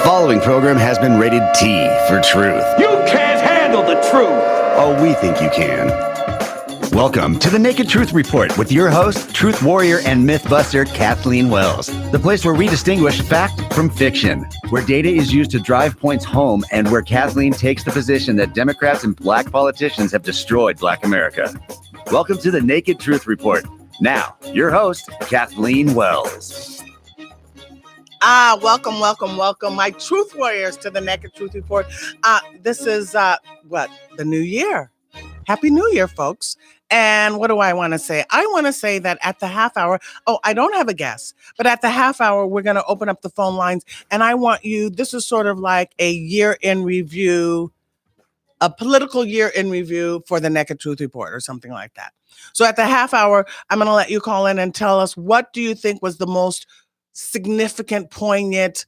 following program has been rated T for truth. You can't handle the truth. Oh, we think you can. Welcome to the Naked Truth Report with your host, truth warrior and mythbuster Kathleen Wells. The place where we distinguish fact from fiction, where data is used to drive points home, and where Kathleen takes the position that Democrats and black politicians have destroyed Black America. Welcome to the Naked Truth Report. Now, your host, Kathleen Wells. Welcome, my truth warriors to the Naked Truth Report. This is, the new year. Happy New Year, folks. And what do I want to say? I want to say that at the half hour, I don't have a guest, but at the half hour, we're going to open up the phone lines. And I want you, this is sort of like a year in review, a political year in review for the Naked Truth Report or something like that. So at the half hour, I'm going to let you call in and tell us, what do you think was the most significant, poignant,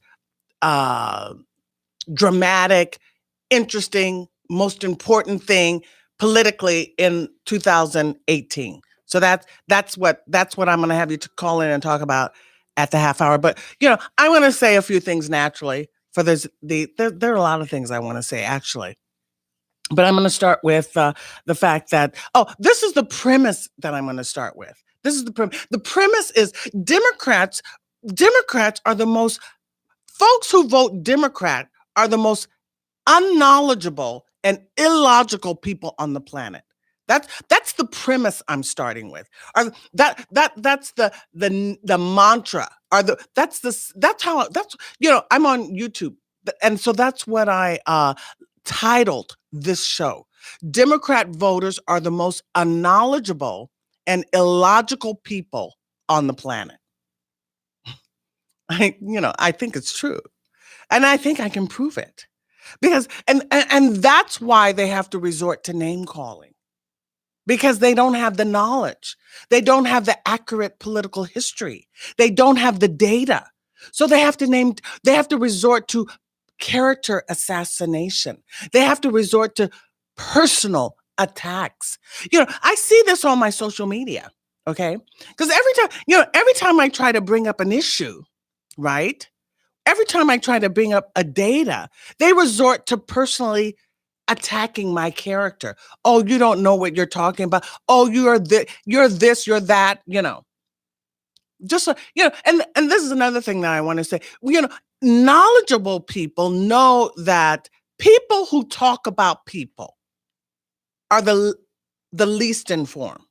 dramatic, interesting, most important thing politically in 2018. So that's what I'm going to have you to call in and talk about at the half hour. But I want to say a few things naturally. There are a lot of things I want to say actually. But I'm going to start with the fact that this is the premise that I'm going to start with. This is the premise. The premise is Democrats are the most, folks who vote Democrat are the most unknowledgeable and illogical people on the planet. That's the premise I'm starting with. That's the mantra. I'm on YouTube, and so that's what I titled this show. Democrat voters are the most unknowledgeable and illogical people on the planet. I think it's true. And I think I can prove it. Because, and that's why they have to resort to name calling. Because they don't have the knowledge. They don't have the accurate political history. They don't have the data. So they have to resort to character assassination. They have to resort to personal attacks. I see this on my social media, okay? Because every time I try to bring up an issue, right? Every time I try to bring up a data, they resort to personally attacking my character. Oh, you don't know what you're talking about. Oh, you're this, you're that, Just and this is another thing that I want to say. Knowledgeable people know that people who talk about people are the least informed.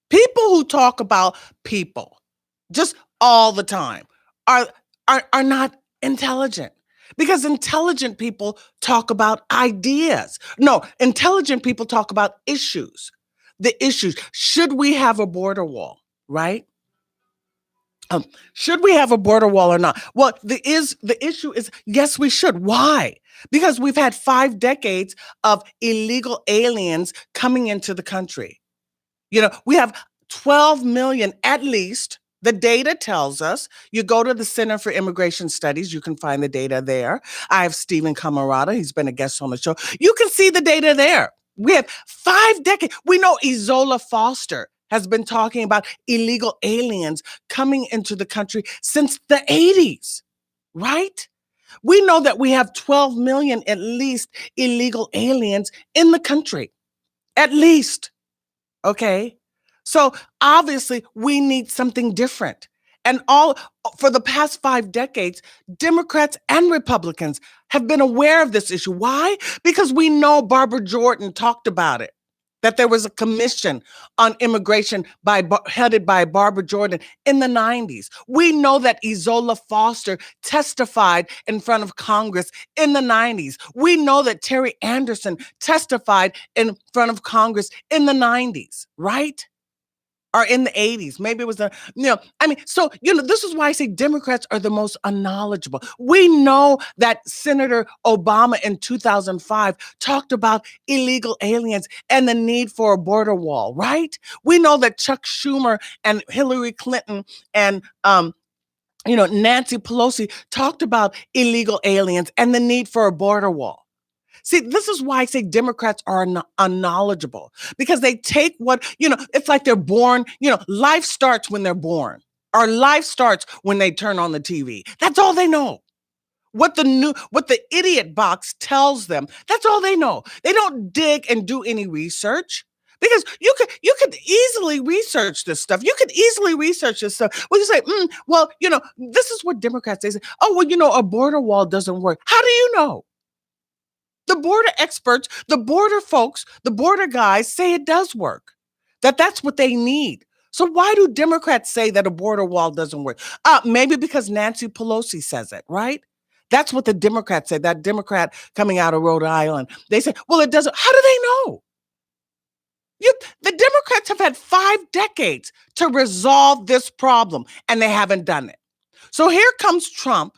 People who talk about people just all the time are not intelligent, because intelligent people talk about ideas. No, intelligent people talk about issues. The issues. Should we have a border wall, right? Should we have a border wall or not? Well, the issue is, yes, we should. Why? Because we've had 5 decades of illegal aliens coming into the country. We have 12 million at least. The data tells us. You go to the Center for Immigration Studies, you can find the data there. I have Stephen Camarada, he's been a guest on the show. You can see the data there. We have 5 decades. We know Izola Foster has been talking about illegal aliens coming into the country since the 80s, right? We know that we have 12 million at least illegal aliens in the country, at least, okay? So obviously we need something different. And for the past 5 decades, Democrats and Republicans have been aware of this issue. Why? Because we know Barbara Jordan talked about it, that there was a commission on immigration headed by Barbara Jordan in the 90s. We know that Izola Foster testified in front of Congress in the 90s. We know that Terry Anderson testified in front of Congress in the 90s, right? Or in the 80s. Maybe it was this is why I say Democrats are the most unknowledgeable. We know that Senator Obama in 2005 talked about illegal aliens and the need for a border wall, right? We know that Chuck Schumer and Hillary Clinton and Nancy Pelosi talked about illegal aliens and the need for a border wall. See, this is why I say Democrats are unknowledgeable, because they take it's like they're born, life starts when they're born, or life starts when they turn on the TV. That's all they know. what the idiot box tells them. That's all they know. They don't dig and do any research. Because you could easily research this stuff. You could easily research this stuff. Well, you say, well, this is what Democrats say. Oh, well, a border wall doesn't work. How do you know? The border experts, the border folks, the border guys say it does work. That's what they need. So why do Democrats say that a border wall doesn't work? Maybe because Nancy Pelosi says it, right? That's what the Democrats say. That Democrat coming out of Rhode Island, they say, well, it doesn't. How do they know? The Democrats have had 5 decades to resolve this problem, and they haven't done it. So here comes Trump.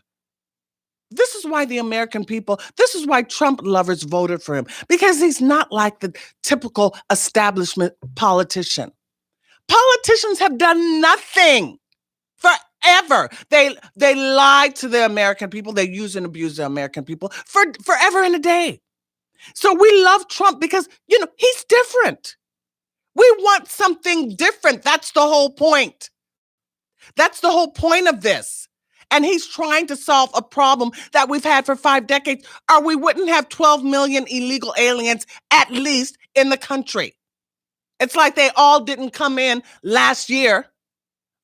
This is why the American people, this is why Trump lovers voted for him, because he's not like the typical establishment politician. Politicians have done nothing forever. They lied to the American people. They use and abuse the American people for forever and a day. So we love Trump because, he's different. We want something different. That's the whole point. That's the whole point of this. And he's trying to solve a problem that we've had for 5 decades, or we wouldn't have 12 million illegal aliens at least in the country. It's like they all didn't come in last year.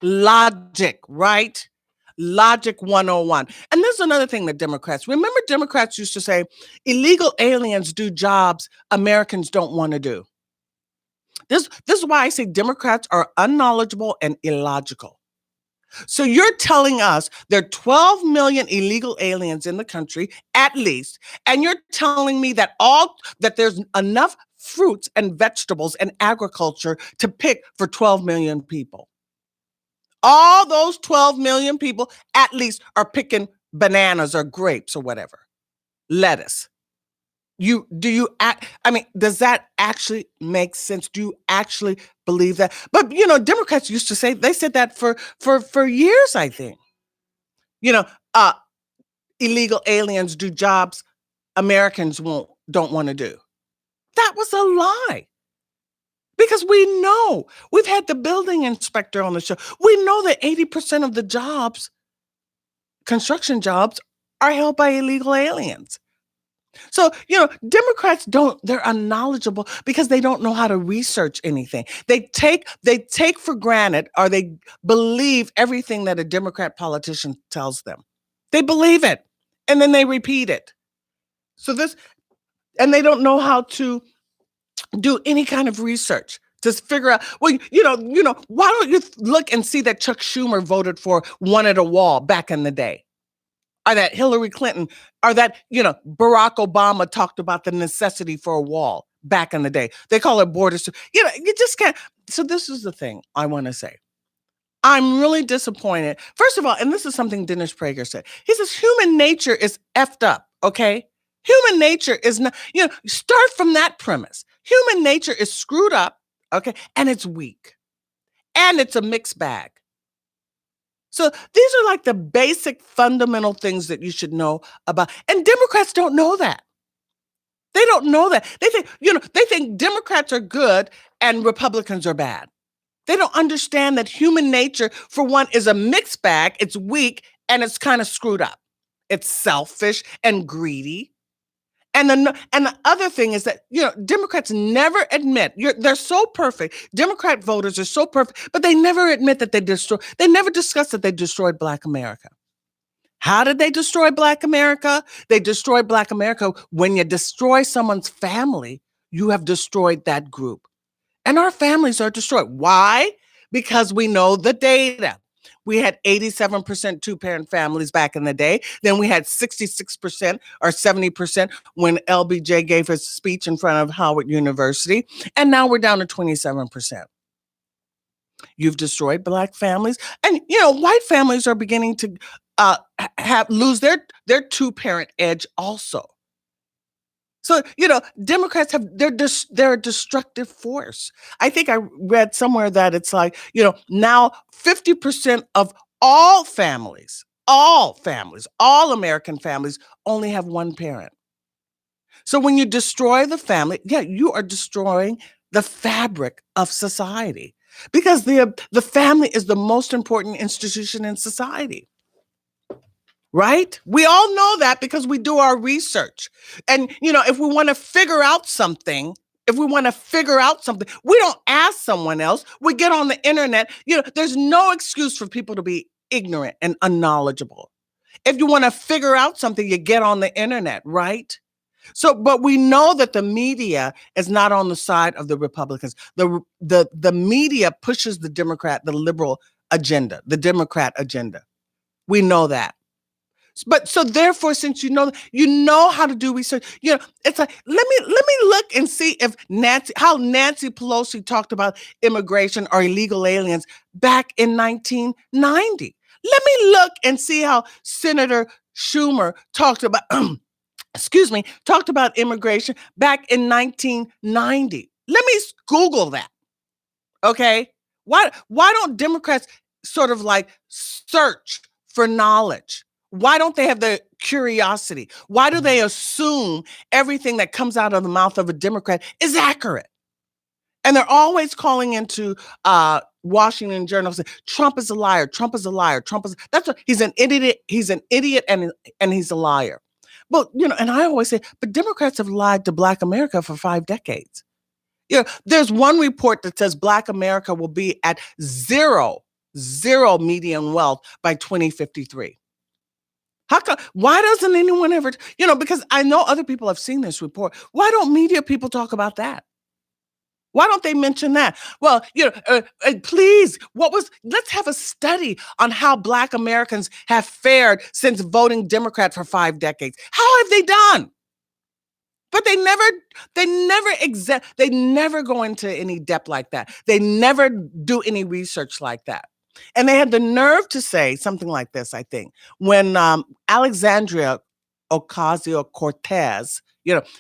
Logic, right? Logic 101. And there's another thing that remember Democrats used to say, illegal aliens do jobs Americans don't want to do. This is why I say Democrats are unknowledgeable and illogical. So you're telling us there are 12 million illegal aliens in the country, at least, and you're telling me that there's enough fruits and vegetables and agriculture to pick for 12 million people. All those 12 million people, at least, are picking bananas or grapes or whatever, lettuce. Does that actually make sense? Do you actually believe that? But Democrats used to say, they said that for years, I think. Illegal aliens do jobs Americans don't want to do. That was a lie. Because we know, we've had the building inspector on the show. We know that 80% of the jobs, construction jobs, are held by illegal aliens. So, Democrats they're unknowledgeable because they don't know how to research anything. They take for granted, or they believe everything that a Democrat politician tells them. They believe it, and then they repeat it. And they don't know how to do any kind of research to figure out, well, why don't you look and see that Chuck Schumer voted for wanted a wall back in the day? Or that Hillary Clinton, or that, Barack Obama talked about the necessity for a wall back in the day. They call it borders. You just can't. So this is the thing I want to say. I'm really disappointed. First of all, and this is something Dennis Prager said. He says, human nature is effed up, okay? Human nature is not, start from that premise. Human nature is screwed up, okay? And it's weak. And it's a mixed bag. So these are like the basic fundamental things that you should know about. And Democrats don't know that. They don't know that. They think Democrats are good and Republicans are bad. They don't understand that human nature, for one, is a mixed bag. It's weak and it's kind of screwed up. It's selfish and greedy. And the other thing is that, Democrats never admit, they're so perfect. Democrat voters are so perfect, but they never admit that they never discuss that they destroyed Black America. How did they destroy Black America? They destroyed Black America. When you destroy someone's family, you have destroyed that group. And our families are destroyed. Why? Because we know the data. We had 87% two-parent families back in the day. Then we had 66% or 70% when LBJ gave his speech in front of Howard University. And now we're down to 27%. You've destroyed Black families. And, white families are beginning to lose their two-parent edge also. So, Democrats they're a destructive force. I think I read somewhere that it's like, now 50% of all American families only have one parent. So when you destroy the family, you are destroying the fabric of society, because the family is the most important institution in society. right? We all know that because we do our research. And, if we want to figure out something, we don't ask someone else. We get on the internet. There's no excuse for people to be ignorant and unknowledgeable. If you want to figure out something, you get on the internet, right? So, but we know that the media is not on the side of the Republicans. The media pushes the liberal agenda, the Democrat agenda. We know that. But so therefore, since you know how to do research, it's like let me look and see if how Nancy Pelosi talked about immigration or illegal aliens back in 1990. Let me look and see how Senator Schumer talked about talked about immigration back in 1990. Let me Google that. Okay? Why don't Democrats sort of like search for knowledge? Why don't they have the curiosity? Why do they assume everything that comes out of the mouth of a Democrat is accurate? And they're always calling into Washington Journal saying, Trump is a liar, Trump is a liar, he's an idiot, and he's a liar. But and I always say, but Democrats have lied to Black America for 5 decades. There's one report that says Black America will be at zero median wealth by 2053. How come? Why doesn't anyone ever? Because I know other people have seen this report. Why don't media people talk about that? Why don't they mention that? Well, please, let's have a study on how Black Americans have fared since voting Democrat for 5 decades. How have they done? But they never go into any depth like that. They never do any research like that. And they had the nerve to say something like this, I think, when Alexandria Ocasio-Cortez,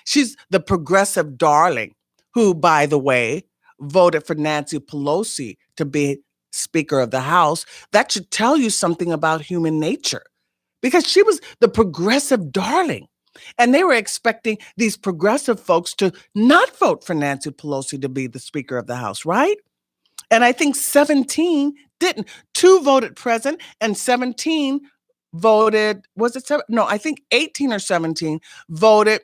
she's the progressive darling who, by the way, voted for Nancy Pelosi to be Speaker of the House. That should tell you something about human nature, because she was the progressive darling. And they were expecting these progressive folks to not vote for Nancy Pelosi to be the Speaker of the House, right? And I think 17 didn't. 2 voted present and 17 voted, was it 7? No, I think 18 or 17 voted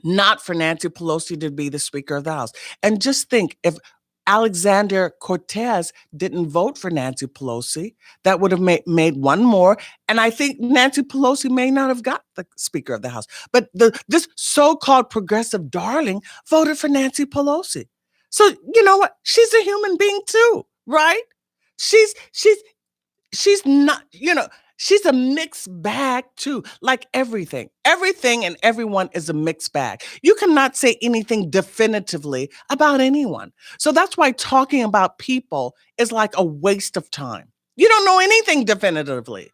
not for Nancy Pelosi to be the Speaker of the House. And just think, if Alexander Cortez didn't vote for Nancy Pelosi, that would have made one more. And I think Nancy Pelosi may not have got the Speaker of the House. But this so-called progressive darling voted for Nancy Pelosi. So you know what? She's a human being too, right? She's not, she's a mixed bag too, like everything. Everything and everyone is a mixed bag. You cannot say anything definitively about anyone. So that's why talking about people is like a waste of time. You don't know anything definitively.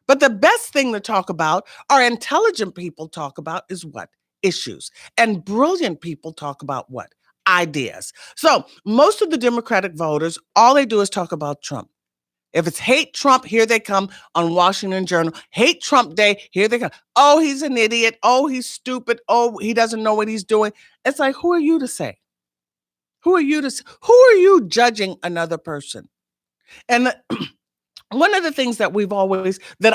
But the best thing to talk about, or intelligent people talk about, is what? Issues. And brilliant people talk about what? Ideas. So most of the Democratic voters, all they do is talk about Trump. If it's hate Trump, here they come on Washington Journal. Hate Trump Day, here they come. Oh, he's an idiot. Oh, he's stupid. Oh, he doesn't know what he's doing. It's like, who are you to say? Who are you judging another person? And one of the things that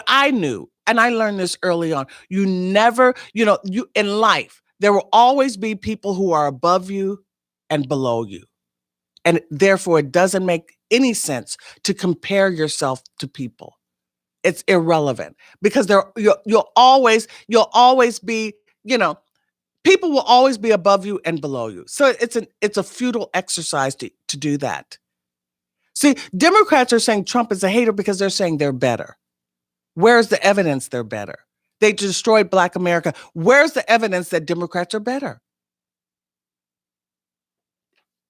I knew, and I learned this early on, you never, you in life, there will always be people who are above you and below you. And therefore, it doesn't make any sense to compare yourself to people. It's irrelevant, because you'll always be, people will always be above you and below you. So it's a futile exercise to do that. See, Democrats are saying Trump is a hater because they're saying they're better. Where's the evidence they're better? They destroyed Black America. Where's the evidence that Democrats are better?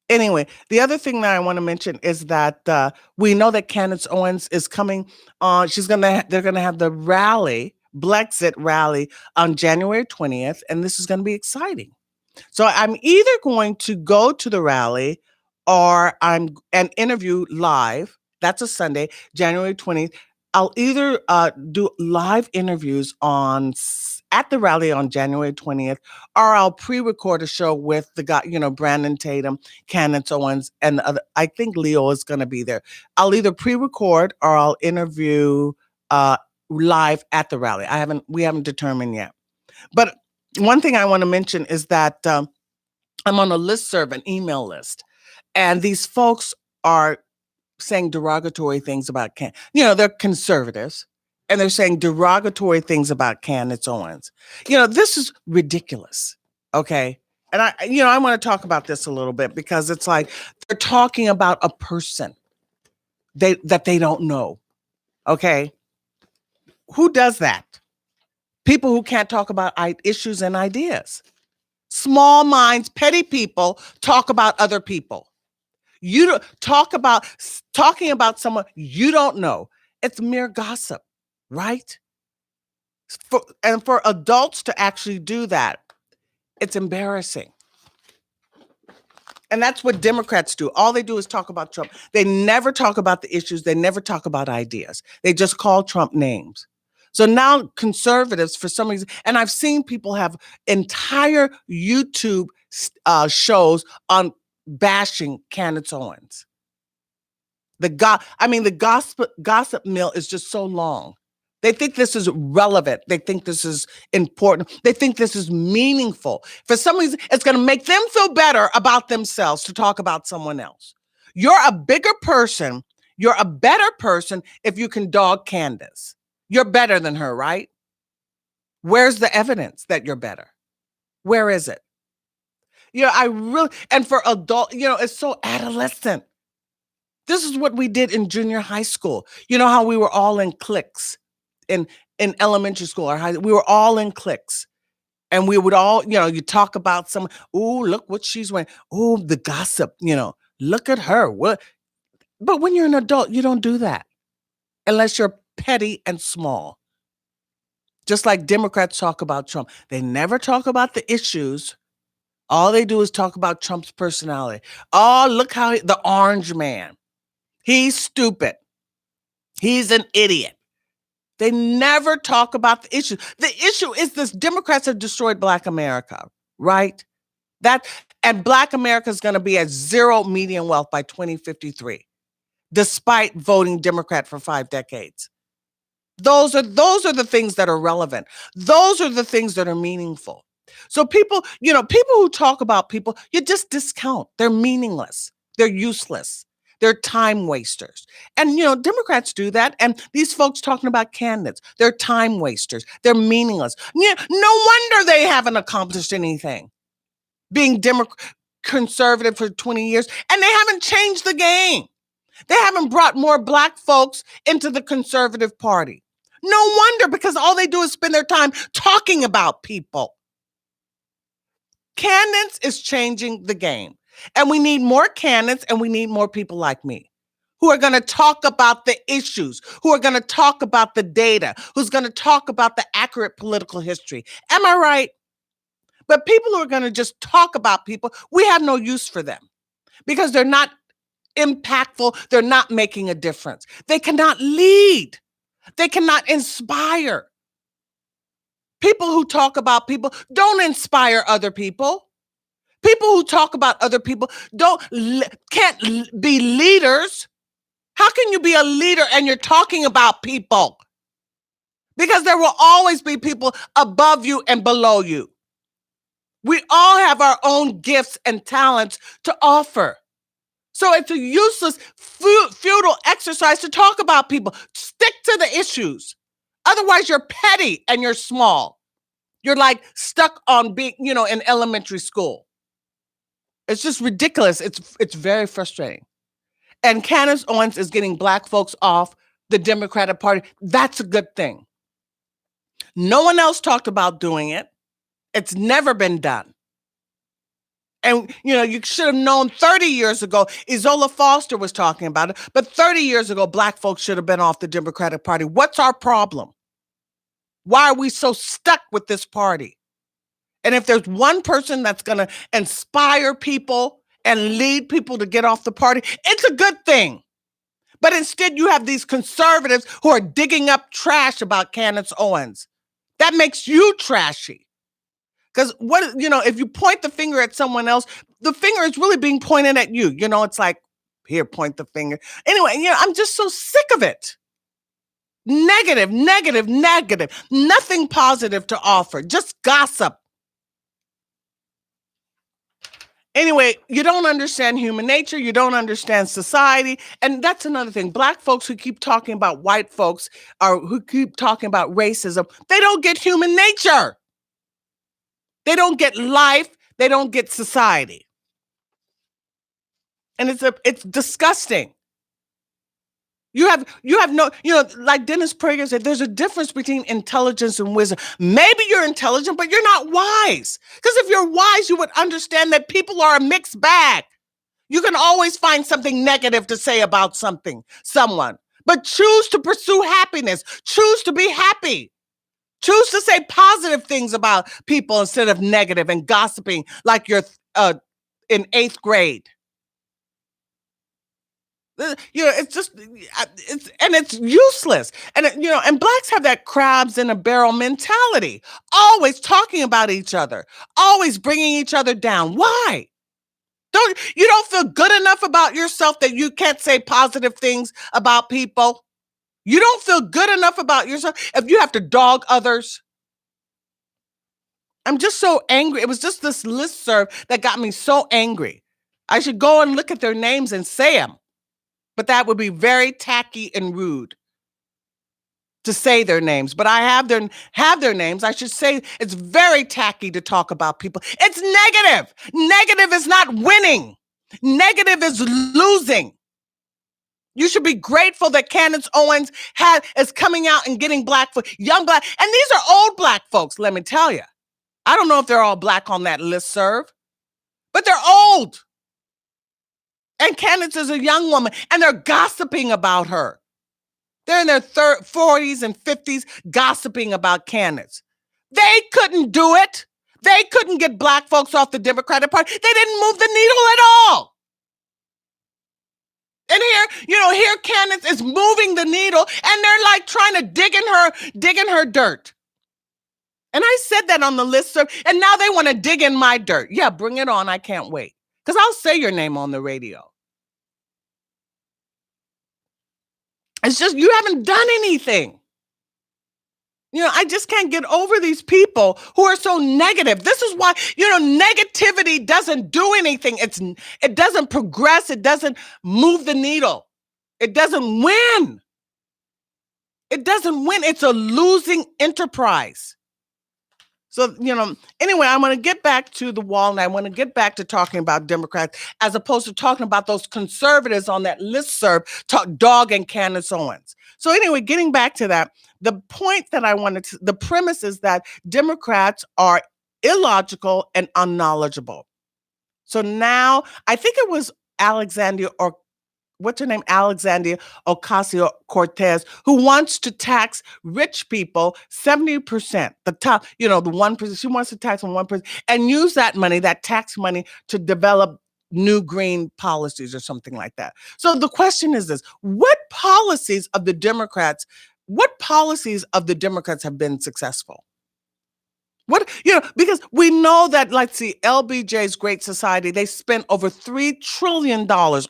Anyway, the other thing that I want to mention is that we know that Candace Owens is coming on. They're gonna have the Blexit rally on January 20th, and this is gonna be exciting. So I'm either going to go to the rally or I'm an interview live. That's a Sunday, January 20th. I'll either do live interviews at the rally on January 20th, or I'll pre-record a show with the guy, Brandon Tatum, Candace Owens, and the other. I think Leo is going to be there. I'll either pre-record or I'll interview live at the rally. We haven't determined yet. But one thing I want to mention is that I'm on a listserv, an email list, and these folks are saying derogatory things about they're conservatives, and they're saying derogatory things about Candace Owens. This is ridiculous. Okay. And I want to talk about this a little bit because it's like they're talking about a person that they don't know. Okay. Who does that? People who can't talk about issues and ideas. Small minds, petty people talk about other people. You don't talking about someone you don't know. It's mere gossip, right? For adults to actually do that, it's embarrassing. And that's what Democrats do. All they do is talk about Trump. They never talk about the issues. They never talk about ideas. They just call Trump names. So now conservatives, for some reason, and I've seen people have entire YouTube shows on bashing Candace Owens. The gossip mill is just so long. They think this is relevant. They think this is important. They think this is meaningful. For some reason, it's going to make them feel better about themselves to talk about someone else. You're a bigger person. You're a better person if you can dog Candace. You're better than her, right? Where's the evidence that you're better? Where is it? And for adult, it's so adolescent. This is what we did in junior high school. You know how we were all in cliques in elementary school or we were all in cliques. And we would all, you talk about someone, oh, look what she's wearing. Oh, the gossip, look at her. What? But when you're an adult, you don't do that unless you're petty and small. Just like Democrats talk about Trump. They never talk about the issues. All they do is talk about Trump's personality. Oh, look how the orange man. He's stupid. He's an idiot. They never talk about the issue. The issue is this: Democrats have destroyed Black America, right? And Black America is going to be at zero median wealth by 2053, despite voting Democrat for 5 decades. Those are the things that are relevant. Those are the things that are meaningful. So people who talk about people, you just discount. They're meaningless. They're useless. They're time wasters. And, Democrats do that. And these folks talking about candidates, they're time wasters. They're meaningless. No wonder they haven't accomplished anything being conservative for 20 years. And they haven't changed the game. They haven't brought more Black folks into the conservative party. No wonder, because all they do is spend their time talking about people. Candidates is changing the game. And we need more candidates, and we need more people like me who are going to talk about the issues, who are going to talk about the data, who's going to talk about the accurate political history. Am I right? But people who are going to just talk about people, we have no use for them because they're not impactful. They're not making a difference. They cannot lead. They cannot inspire. People who talk about people don't inspire other people. People who talk about other people can't be leaders. How can you be a leader and you're talking about people? Because there will always be people above you and below you. We all have our own gifts and talents to offer. So it's a useless, futile exercise to talk about people. Stick to the issues. Otherwise, you're petty and you're small. You're like stuck on being, in elementary school. It's just ridiculous. It's very frustrating. And Candace Owens is getting Black folks off the Democratic Party. That's a good thing. No one else talked about doing it. It's never been done. And, you should have known 30 years ago, Izola Foster was talking about it, but 30 years ago, Black folks should have been off the Democratic Party. What's our problem? Why are we so stuck with this party? And if there's one person that's going to inspire people and lead people to get off the party, it's a good thing. But instead, you have these conservatives who are digging up trash about Candace Owens. That makes you trashy. Because if you point the finger at someone else, the finger is really being pointed at you. It's like, here, point the finger. Anyway, I'm just so sick of it. Negative, negative, negative. Nothing positive to offer. Just gossip. Anyway, you don't understand human nature. You don't understand society. And that's another thing. Black folks who keep talking about white folks or who keep talking about racism, they don't get human nature. They don't get life. They don't get society. And it's disgusting. You have no, like Dennis Prager said, there's a difference between intelligence and wisdom. Maybe you're intelligent, but you're not wise. Because if you're wise, you would understand that people are a mixed bag. You can always find something negative to say about someone, but choose to pursue happiness. Choose to be happy. Choose to say positive things about people instead of negative and gossiping like you're in 8th grade. It's just it's useless. And and blacks have that crabs in a barrel mentality, always talking about each other, always bringing each other down. Why? You don't feel good enough about yourself that you can't say positive things about people? You don't feel good enough about yourself if you have to dog others? I'm just so angry. It was just this listserv that got me so angry. I should go and look at their names and say them. But that would be very tacky and rude to say their names. But I have their names. I should say it's very tacky to talk about people. It's negative. Negative is not winning. Negative is losing. You should be grateful that Candace Owens is coming out and getting young black. And these are old black folks, let me tell you. I don't know if they're all black on that listserv, but they're old. And Candace is a young woman, and they're gossiping about her. They're in their 40s and 50s gossiping about Candace. They couldn't do it. They couldn't get black folks off the Democratic Party. They didn't move the needle at all. And here Candace is moving the needle, and they're like trying to dig in her dirt. And I said that on the listserv, and now they want to dig in my dirt. Yeah, bring it on. I can't wait. Because I'll say your name on the radio. It's just you haven't done anything. I just can't get over these people who are so negative. This is why, negativity doesn't do anything. It doesn't progress. It doesn't move the needle. It doesn't win. It doesn't win. It's a losing enterprise. So, anyway, I want to get back to the wall, and I want to get back to talking about Democrats as opposed to talking about those conservatives on that listserv dogging Candace Owens. So anyway, getting back to that, the point that the premise is that Democrats are illogical and unknowledgeable. So now, I think it was Alexandria Ocasio-Cortez, who wants to tax rich people 70%, the top, the 1%. She wants to tax on 1% and use that money, that tax money, to develop new green policies or something like that. So the question is this: what policies of the Democrats have been successful? Because we know that, LBJ's Great Society, they spent over $3 trillion, I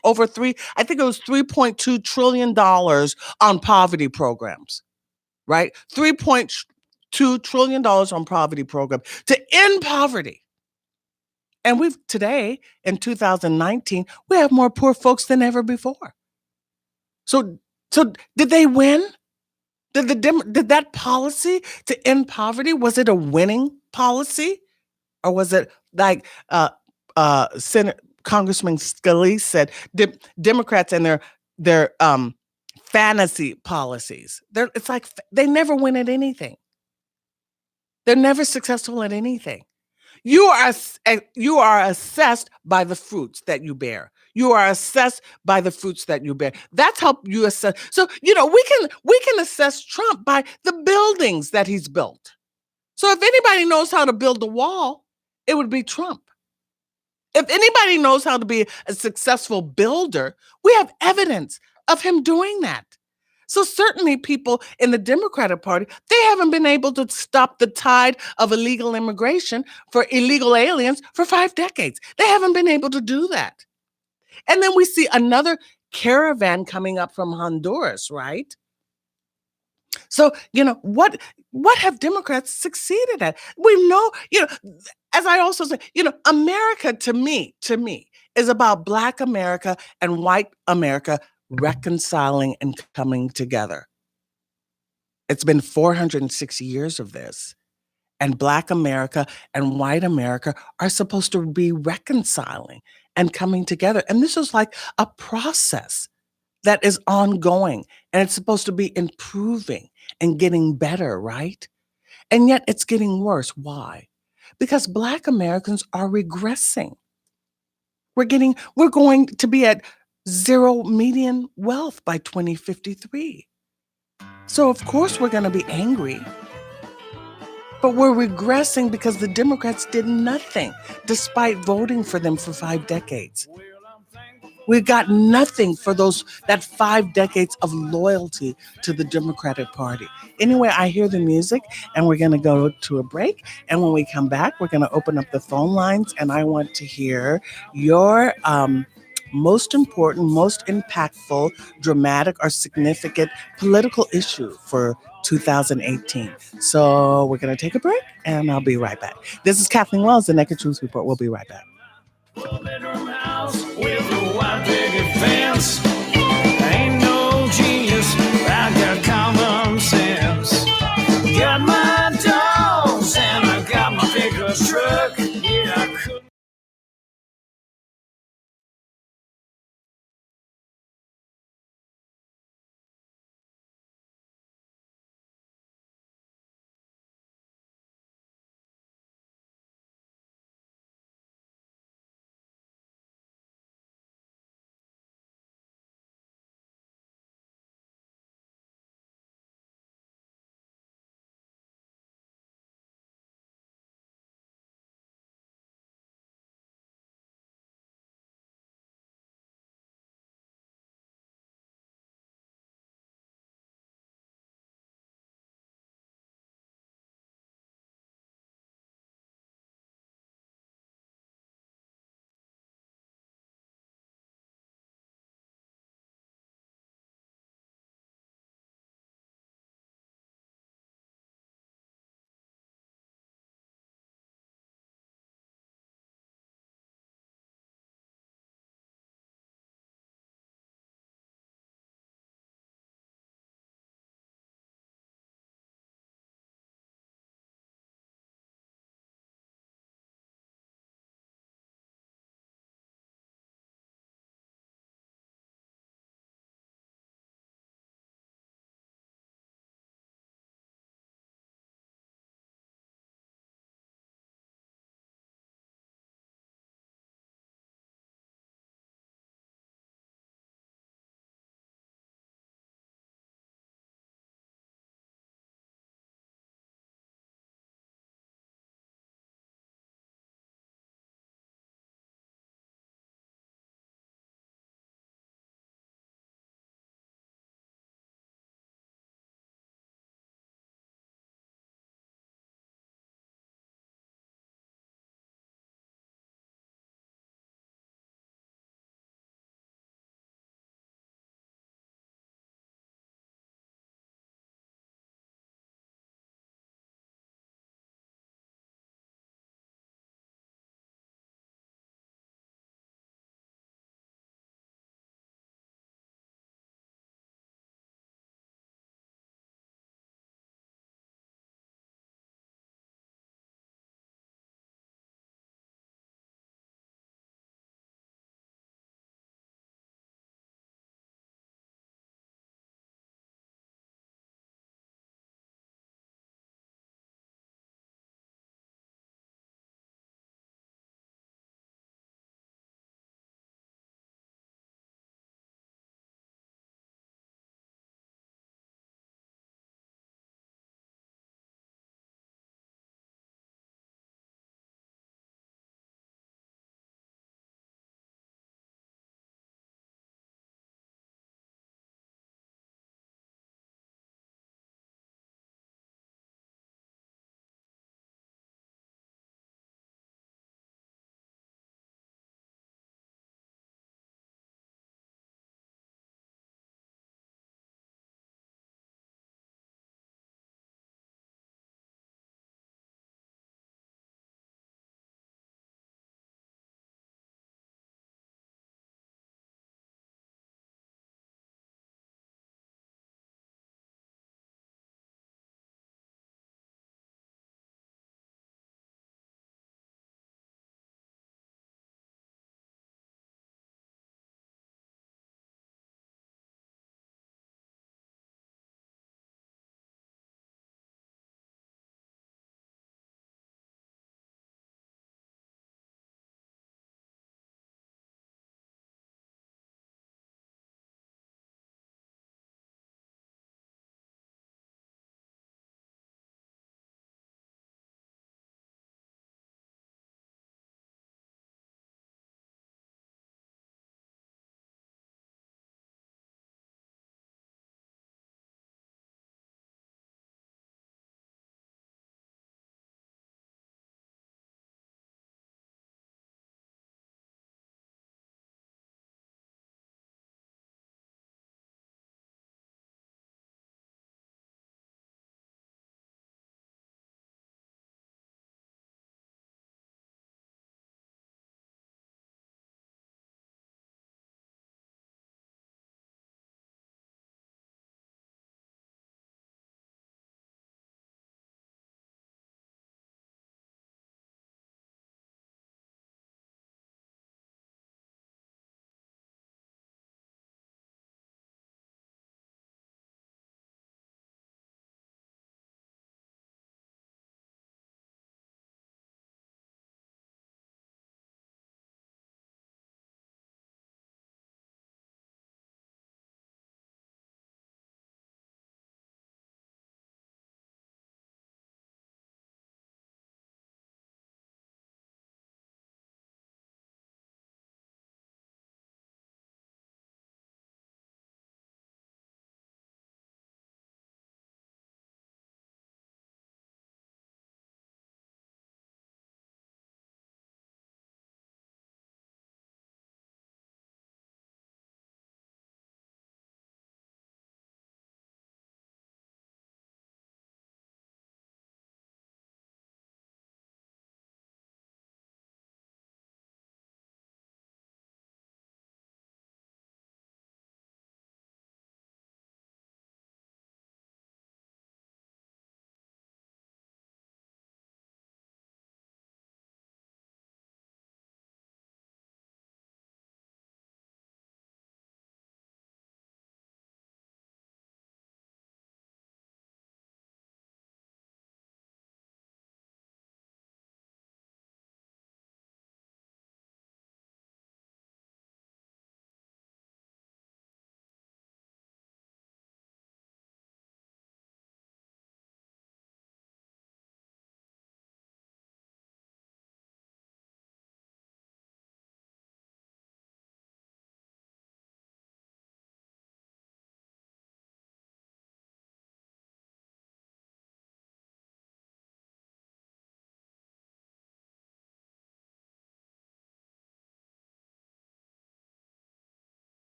think it was $3.2 trillion on poverty programs, right? $3.2 trillion on poverty programs to end poverty. And today, in 2019, we have more poor folks than ever before. So did they win? Did that policy to end poverty, was it a winning policy? Or was it like Congressman Scalise said, Democrats and their fantasy policies? It's like they never win at anything. They're never successful at anything. You are assessed by the fruits that you bear. You are assessed by the fruits that you bear. That's how you assess. So, we can assess Trump by the buildings that he's built. So if anybody knows how to build a wall, it would be Trump. If anybody knows how to be a successful builder, we have evidence of him doing that. So certainly people in the Democratic Party, they haven't been able to stop the tide of illegal immigration for illegal aliens for 5 decades. They haven't been able to do that. And then we see another caravan coming up from Honduras, right? So, what have Democrats succeeded at? We know, as I also say, America to me is about Black America and white America reconciling and coming together. It's been 406 years of this. And Black America and white America are supposed to be reconciling and coming together. And this is like a process that is ongoing, and it's supposed to be improving and getting better, right? And yet it's getting worse. Why? Because Black Americans are regressing. We're going to be at zero median wealth by 2053. So of course we're going to be angry, but we're regressing because the Democrats did nothing despite voting for them for 5 decades. We got nothing for that 5 decades of loyalty to the Democratic Party. Anyway, I hear the music and we're going to go to a break. And when we come back, we're going to open up the phone lines and I want to hear your most important, most impactful, dramatic, or significant political issue for 2018. So we're going to take a break and I'll be right back. This is Kathleen Wells, the Naked Truth Report. We'll be right back. Four-bedroom house with a white picket fence. Ain't no genius, I got common sense. Got my dogs and I got my pickup truck. Yeah, I could.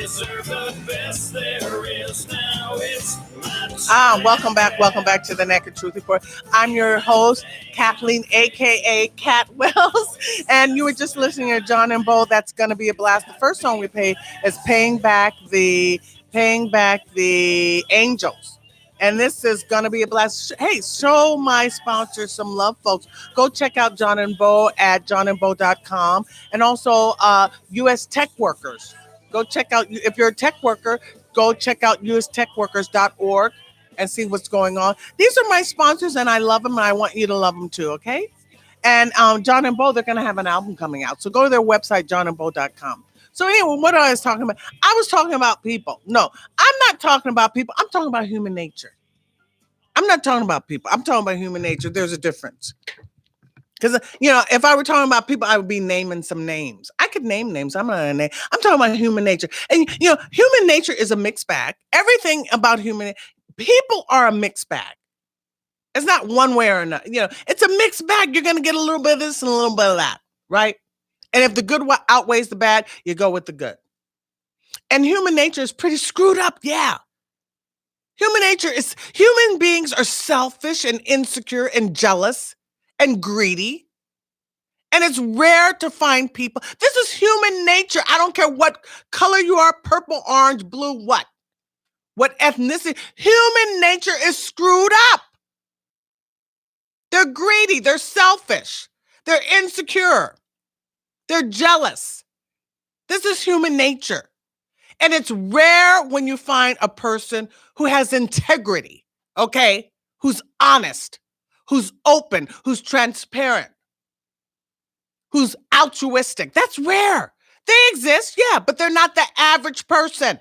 deserve the best there is. Now it's my Welcome back to the Naked Truth Report. I'm your host, Kathleen, aka Cat Wells, and you were just listening to John and Bo. That's gonna be a blast. The first song we played is Paying Back the Angels. And this is going to be a blast. Hey, show my sponsors some love, folks. Go check out John and Bo at johnandbo.com. And also U.S. Tech Workers. Go check out, if you're a tech worker, go check out ustechworkers.org and see what's going on. These are my sponsors, and I love them, and I want you to love them too, okay? And John and Bo, they're going to have an album coming out. So go to their website, johnandbo.com. So anyway, what I was talking about? I was talking about people. No, I'm not talking about people. I'm talking about human nature. I'm not talking about people. I'm talking about human nature. There's a difference. Because, if I were talking about people, I would be naming some names. I could name names. I'm not going to name. I'm talking about human nature. And, human nature is a mixed bag. Everything about people are a mixed bag. It's not one way or another. It's a mixed bag. You're going to get a little bit of this and a little bit of that, right? And if the good outweighs the bad, you go with the good. And human nature is pretty screwed up, yeah. Human beings are selfish and insecure and jealous and greedy. And it's rare to find people. This is human nature. I don't care what color you are, purple, orange, blue, what ethnicity. Human nature is screwed up. They're greedy. They're selfish. They're insecure. They're jealous. This is human nature. And it's rare when you find a person who has integrity, okay? Who's honest, who's open, who's transparent, who's altruistic. That's rare. They exist, yeah, but they're not the average person.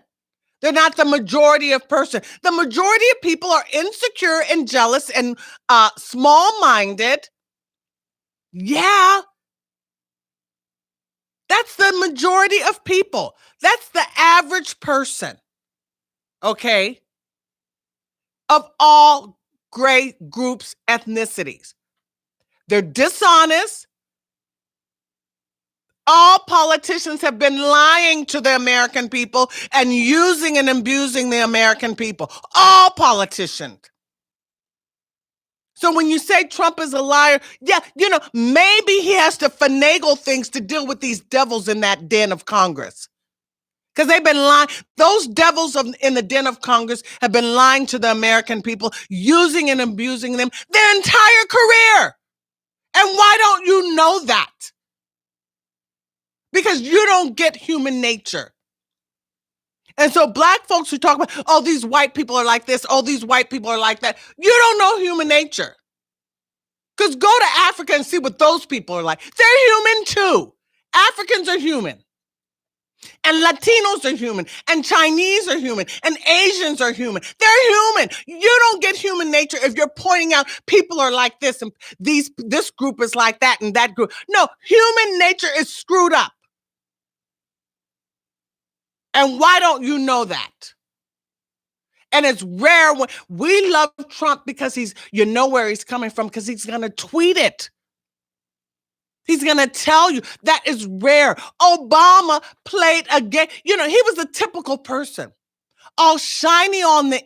They're not the majority of person. The majority of people are insecure and jealous and small-minded. Yeah. That's the majority of people. That's the average person, okay, of all great groups, ethnicities. They're dishonest. All politicians have been lying to the American people and using and abusing the American people. All politicians. So when you say Trump is a liar, yeah, maybe he has to finagle things to deal with these devils in that den of Congress. Because they've been lying. Those devils in the den of Congress have been lying to the American people, using and abusing them their entire career. And why don't you know that? Because you don't get human nature. And so black folks who talk about, oh, these white people are like this, oh, these white people are like that, you don't know human nature. Because go to Africa and see what those people are like. They're human too. Africans are human. And Latinos are human. And Chinese are human. And Asians are human. They're human. You don't get human nature if you're pointing out people are like this and this group is like that and that group. No, human nature is screwed up. And why don't you know that? And it's rare when we love Trump because you know where he's coming from, because he's going to tweet it. He's going to tell you. That is rare. Obama played a game. He was a typical person. All shiny on the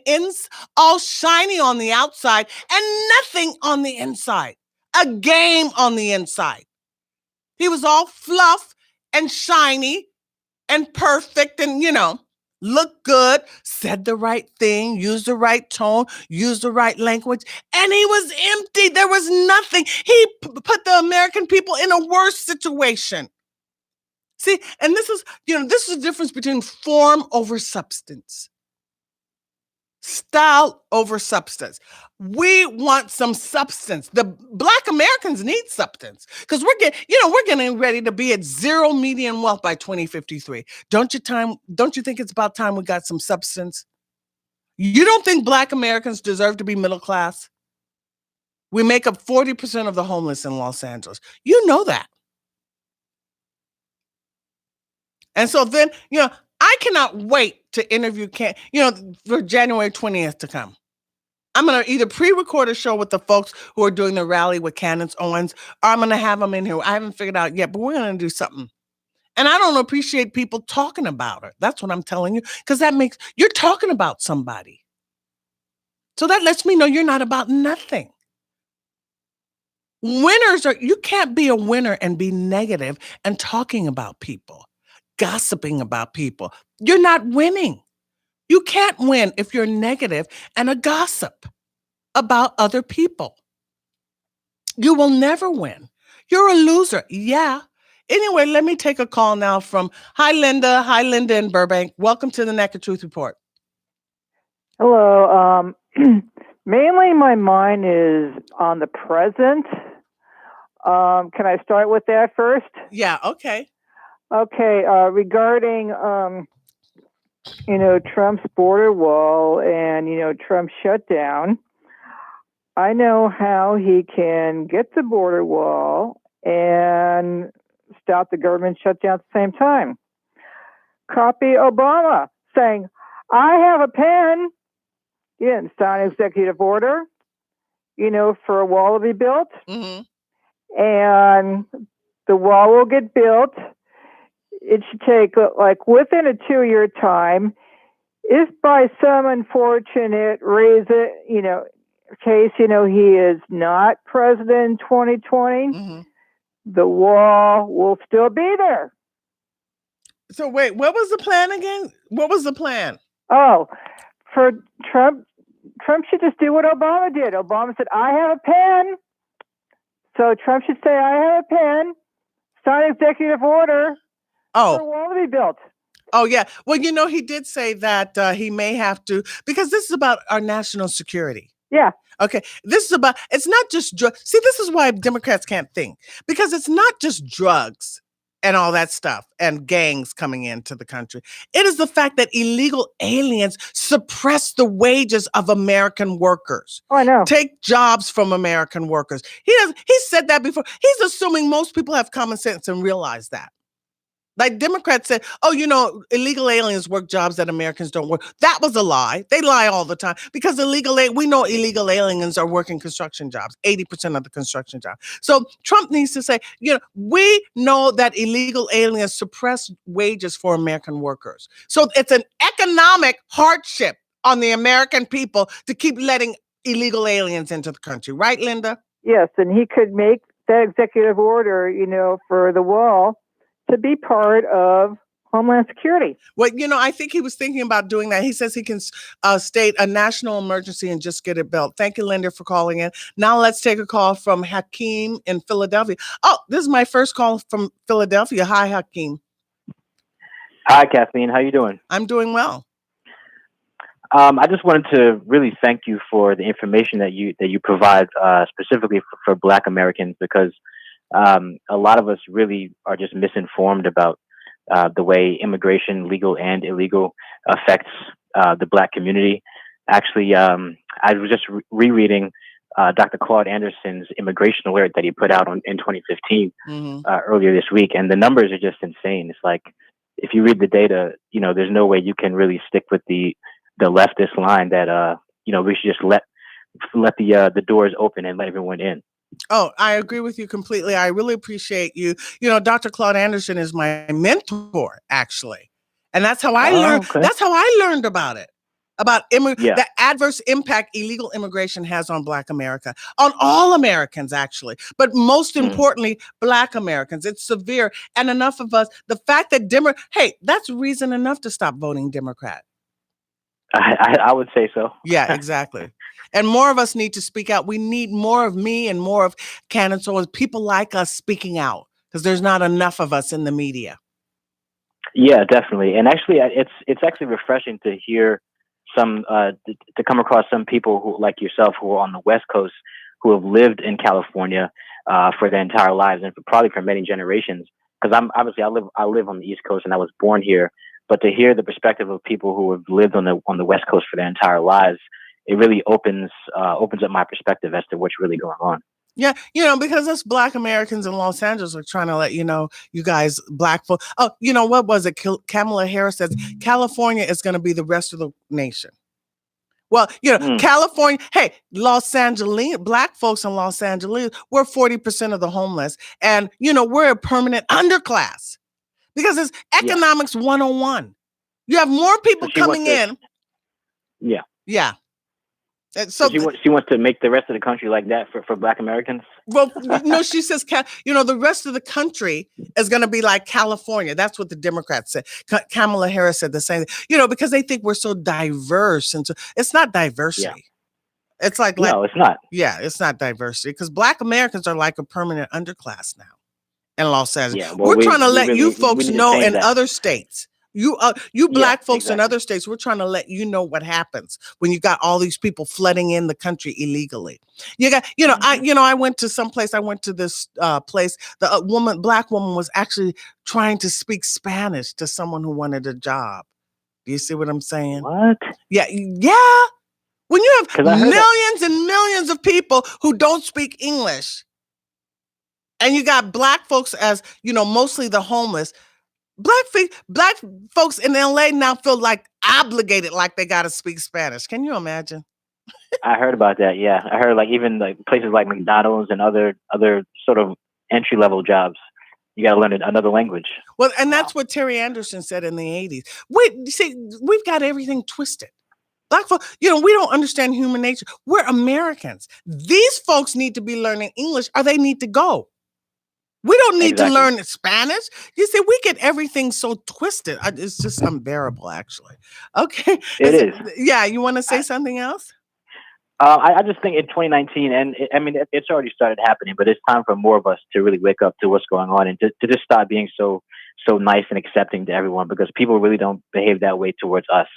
all shiny on the outside and nothing on the inside. A game on the inside. He was all fluff and shiny and perfect and, looked good, said the right thing, used the right tone, used the right language, and he was empty. There was nothing. He put the American people in a worse situation. See, and this is the difference between form over substance. Style over substance. We want some substance. The Black Americans need substance because we're getting ready to be at zero median wealth by 2053. Don't you think it's about time we got some substance? You don't think Black Americans deserve to be middle class? We make up 40% of the homeless in Los Angeles. You know that. And so then, I cannot wait to interview for January 20th to come. I'm going to either pre-record a show with the folks who are doing the rally with Candace Owens, or I'm going to have them in here. I haven't figured out yet, but we're going to do something. And I don't appreciate people talking about her. That's what I'm telling you. Because you're talking about somebody. So that lets me know you're not about nothing. You can't be a winner and be negative and talking about people, gossiping about people. You're not winning. You can't win if you're negative and a gossip about other people. You will never win. You're a loser. Yeah. Anyway, let me take a call now from Hi Linda. Hi Linda in Burbank. Welcome to the Naked Truth Report. Hello. Mainly my mind is on the present. Can I start with that first? Yeah, okay. Okay, regarding Trump's border wall and Trump's shutdown, I know how he can get the border wall and stop the government shutdown at the same time. Copy Obama saying, "I have a pen." He didn't sign an executive order, for a wall to be built, and the wall will get built. It should take within a 2-year time. If by some unfortunate reason, case, he is not president in 2020, the wall will still be there. So wait, what was the plan again? What was the plan? Oh, for Trump should just do what Obama did. Obama said, "I have a pen." So Trump should say, "I have a pen," sign executive order for a wall to be built. Oh, yeah. Well, he did say that he may have to, because this is about our national security. Yeah. Okay. It's not just drugs. See, this is why Democrats can't think, because it's not just drugs and all that stuff and gangs coming into the country. It is the fact that illegal aliens suppress the wages of American workers. Oh, I know. Take jobs from American workers. He said that before. He's assuming most people have common sense and realize that. Like Democrats said, illegal aliens work jobs that Americans don't work. That was a lie. They lie all the time because we know illegal aliens are working construction jobs, 80% of the construction jobs. So Trump needs to say, we know that illegal aliens suppress wages for American workers. So it's an economic hardship on the American people to keep letting illegal aliens into the country. Right, Linda? Yes, and he could make that executive order, for the wall to be part of Homeland Security. Well, I think he was thinking about doing that. He says he can state a national emergency and just get it built. Thank you, Linda, for calling in. Now let's take a call from Hakeem in Philadelphia. Oh, this is my first call from Philadelphia. Hi, Hakeem. Hi, Kathleen. How you doing? I'm doing well. I just wanted to really thank you for the information that you provide specifically for Black Americans, because a lot of us really are just misinformed about the way immigration, legal and illegal, affects the Black community. Actually, I was just rereading Dr. Claude Anderson's immigration alert that he put out in 2015 earlier this week, and the numbers are just insane. It's like, if you read the data, there's no way you can really stick with the leftist line that we should just let the doors open and let everyone in. Oh, I agree with you completely. I really appreciate you. Dr. Claude Anderson is my mentor, actually. And that's how I learned. Okay. That's how I learned about it. About the adverse impact illegal immigration has on Black America, on all Americans, actually. But most importantly, Black Americans. It's severe. And enough of us, the fact that that's reason enough to stop voting Democrat. I would say so. Yeah, exactly. And more of us need to speak out. We need more of me and more of candidates or people like us speaking out, because there's not enough of us in the media. Yeah, definitely. And actually, it's actually refreshing to hear to come across some people who, like yourself, who are on the West Coast, who have lived in California for their entire lives and probably for many generations. Because I live on the East Coast and I was born here. But to hear the perspective of people who have lived on the West Coast for their entire lives, it really opens up my perspective as to what's really going on. Yeah, because us Black Americans in Los Angeles are trying to let you guys, Black folk. Oh, what was it? Kamala Harris says California is going to be the rest of the nation. Well, California, hey, Los Angeles, Black folks in Los Angeles, we're 40% of the homeless. And, we're a permanent underclass. because it's Yeah. economics 101. You have more people she wants coming to- in. Yeah. Yeah. So she wants to make the rest of the country like that for Black Americans. Well, no, she says, the rest of the country is going to be like California. That's what the Democrats said. Kamala Harris said the same thing, because they think we're so diverse. And so it's not diversity. It's like, no, it's not. Yeah, it's not diversity because Black Americans are like a permanent underclass now in Los Angeles. Yeah, well, we're trying to let you we folks need to know change in that. other states. You Black folks in exactly. other states, we're trying to let you know what happens when you got all these people flooding in the country illegally. You got, I went to some place. I went to this place. The Black woman was actually trying to speak Spanish to someone who wanted a job. Do you see what I'm saying? What? Yeah. When you have millions and millions of people who don't speak English, and you got Black folks as, mostly the homeless, Black folks in LA now feel like obligated, like they got to speak Spanish. Can you imagine? I heard about that. Yeah, I heard like even like places like McDonald's and other sort of entry level jobs, you got to learn another language. Well, and that's what Terry Anderson said in the 80s. We've got everything twisted. Black folks, we don't understand human nature. We're Americans. These folks need to be learning English or they need to go. We don't need to learn Spanish. You see, we get everything so twisted. It's just unbearable, actually. Okay. It is. Yeah. You want to say something else? I just think in 2019, and it's already started happening, but it's time for more of us to really wake up to what's going on and to just stop being so nice and accepting to everyone, because people really don't behave that way towards us.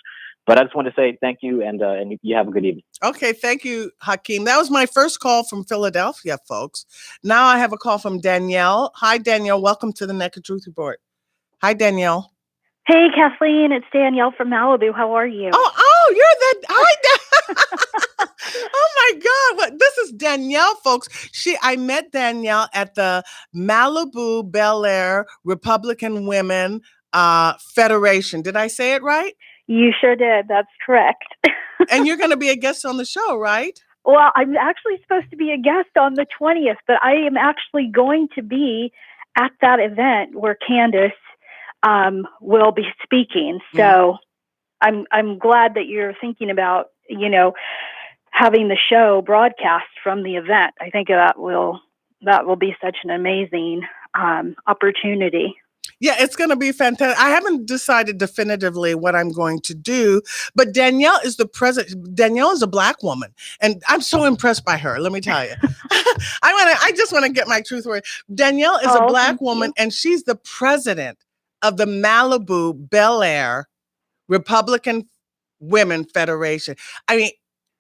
But I just want to say thank you, and you have a good evening. Okay, thank you, Hakeem. That was my first call from Philadelphia, folks. Now I have a call from Danielle. Hi, Danielle. Welcome to the Naked Truth Report. Hi, Danielle. Hey, Kathleen. It's Danielle from Malibu. How are you? Oh, you're hi, oh my God! This is Danielle, folks. I met Danielle at the Malibu Bel Air Republican Women Federation. Did I say it right? You sure did. That's correct. And you're going to be a guest on the show, right? Well, I'm actually supposed to be a guest on the 20th, but I am actually going to be at that event where Candace will be speaking. So I'm glad that you're thinking about, having the show broadcast from the event. I think that will be such an amazing opportunity. Yeah, it's going to be fantastic. I haven't decided definitively what I'm going to do, but Danielle is the president. Danielle is a Black woman, and I'm so impressed by her. Let me tell you. I just want to get my truth word. Danielle is a Black woman, and she's the president of the Malibu Bel Air Republican Women Federation. I mean,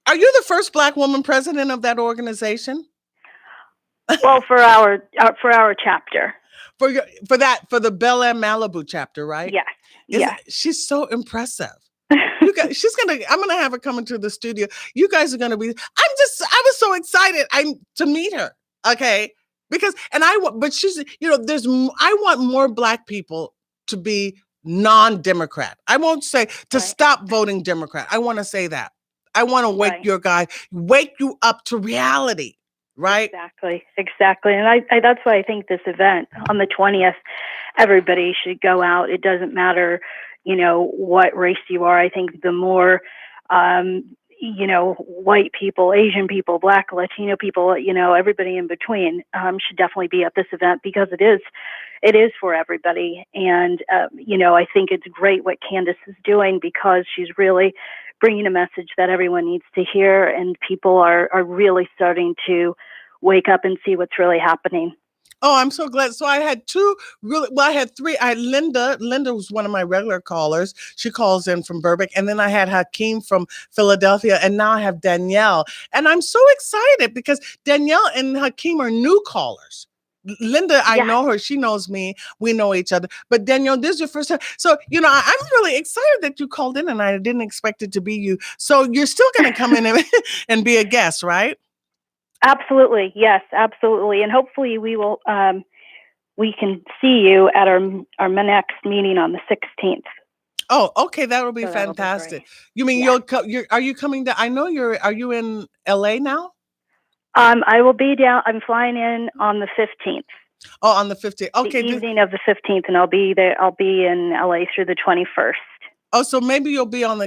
are you the first Black woman president of that organization? Well, for our chapter. For the Bel Air Malibu chapter, right? Yeah. Yeah. She's so impressive. I'm gonna have her come into the studio. You guys are gonna be. I was so excited. To meet her. Okay, I want more Black people to be non-Democrat. I won't say to stop voting Democrat. I want to say that. I want to wake you up to reality. Right. Exactly. And that's why I think this event on the 20th, everybody should go out. It doesn't matter, what race you are. I think the more, white people, Asian people, Black, Latino people, everybody in between should definitely be at this event, because it is for everybody. And, I think it's great what Candace is doing, because she's really bringing a message that everyone needs to hear, and people are really starting to wake up and see what's really happening. Oh, I'm so glad. So I had I had three. I had Linda. Linda was one of my regular callers. She calls in from Burbank. And then I had Hakeem from Philadelphia. And now I have Danielle. And I'm so excited because Danielle and Hakeem are new callers. Linda, I know her. She knows me. We know each other. But Danielle, this is your first time. So, I'm really excited that you called in, and I didn't expect it to be you. So you're still going to come in and be a guest, right? Absolutely. Yes, absolutely. And hopefully we will, we can see you at our next meeting on the 16th. Oh, okay. That will be fantastic. You mean are you coming down? I know are you in LA now? I will be down. I'm flying in on the 15th. Oh, on the 15th. The Okay. evening of the 15th, and I'll be there. I'll be in LA through the 21st. Oh, so maybe you'll be on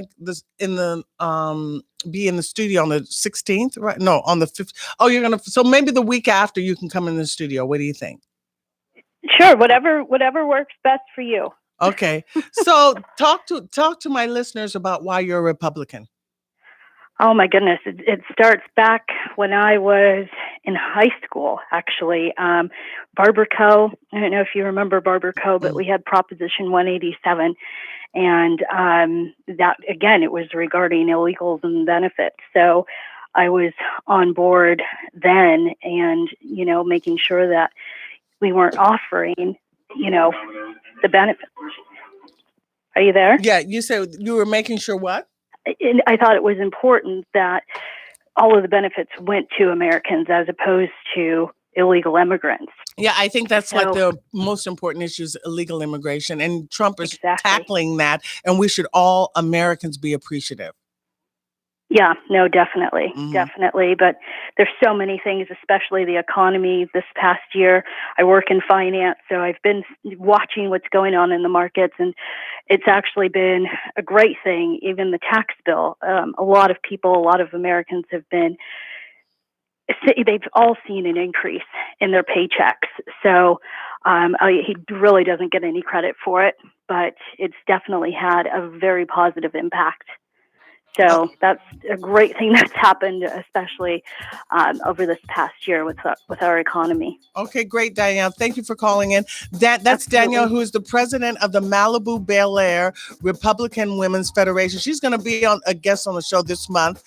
be in the studio on the 16th, right? No, on the 5th. Oh, so maybe the week after you can come in the studio. What do you think? Sure, whatever works best for you. Okay. So talk to my listeners about why you're a Republican. Oh my goodness, it starts back when I was in high school, actually. Barber Co. I don't know if you remember Barber Co., but we had Proposition 187. And that, again, it was regarding illegals and benefits. So I was on board then and, making sure that we weren't offering, the benefits. Are you there? Yeah, you said you were making sure what? And I thought it was important that all of the benefits went to Americans as opposed to illegal immigrants. Yeah, I think that's like the most important issue is illegal immigration, and Trump is tackling that, and we should all Americans be appreciative. Yeah, no, definitely. Definitely. But there's so many things, especially the economy this past year. I work in finance, so I've been watching what's going on in the markets, and it's actually been a great thing. Even the tax bill, a lot of Americans they've all seen an increase in their paychecks. So he really doesn't get any credit for it, but it's definitely had a very positive impact. So that's a great thing that's happened, especially over this past year with our economy. Okay, great, Danielle. Thank you for calling in. That's Danielle, who is the president of the Malibu Bel Air Republican Women's Federation. She's going to be a guest on the show this month.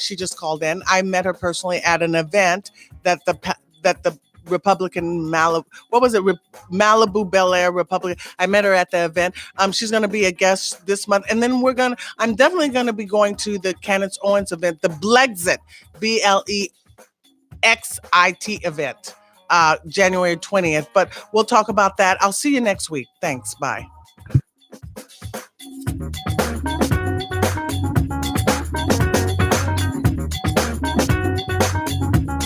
She just called in. I met her personally at an event that the Republican Malibu Bel Air Republican. I met her at the event. She's going to be a guest this month, and then I'm definitely going to be going to the Candace Owens event, the Blexit, BLEXIT event, January 20th. But we'll talk about that. I'll see you next week. Thanks. Bye.